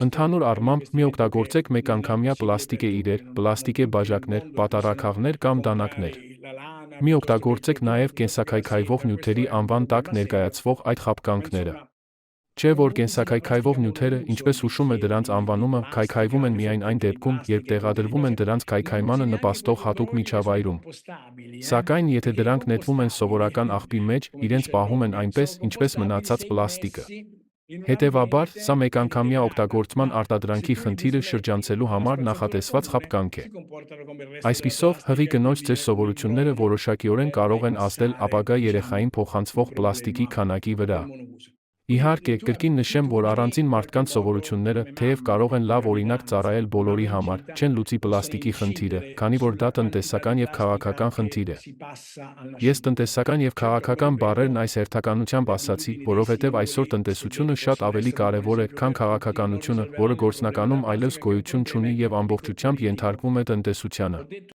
Ընդհանուր առմամբ մի օգտագործեք մեկանգամյա պլաստիկե իրեր, պլաստիկե բաժակներ, պատառաքաղներ կամ դանակներ։ Մի օգտագործեք նաև կենսաքայքայվող նյութերի անվան տակ ներկայացվող այդ խաբկանքները։ Չէ՞ որ կենսաքայքայվող նյութերը, ինչպես հուշում է դրանց անվանումը, քայքայվում են միայն այն դեպքում, երբ տեղադրվում են դրանց քայքայմանը նպաստող հատուկ միջավայրում։ Սակայն եթե դրանք նետվում են սովորական աղբի մեջ, իրենց պահում են այնպես, ինչպես մնացած պլաստիկը։ Հետևաբար, սա մեկանգամյա օգտագործման արտադրանքի խնդիրը շրջանցելու համար նախատեսված խաբկանք է։ Այսպիսով, հղի կնոջ ձեր սովորությունները որոշակիորեն կարող են ազդել ապագա երեխային փոխանցվող պլաստիկի քանակի վրա։ Իհարկե, կրկին նշեմ, որ առանձին մարդկանց սովորությունները, թեև կարող են լավ օրինակ ծառայել բոլորի համար, չեն լուծի պլաստիկի խնդիրը, քանի որ դա տնտեսական և քաղաքական խնդիր է։ Ես տնտեսական և քաղաքական բառերն այս հերթականությամբ ասացի, որովհետև այսօր տնտեսությունը շատ ավելի կարևոր է, քան քաղաքականությունը, որը գործնականում այլևս գոյություն չունի և ամբողջությամբ ենթարկվում է տնտեսությանը։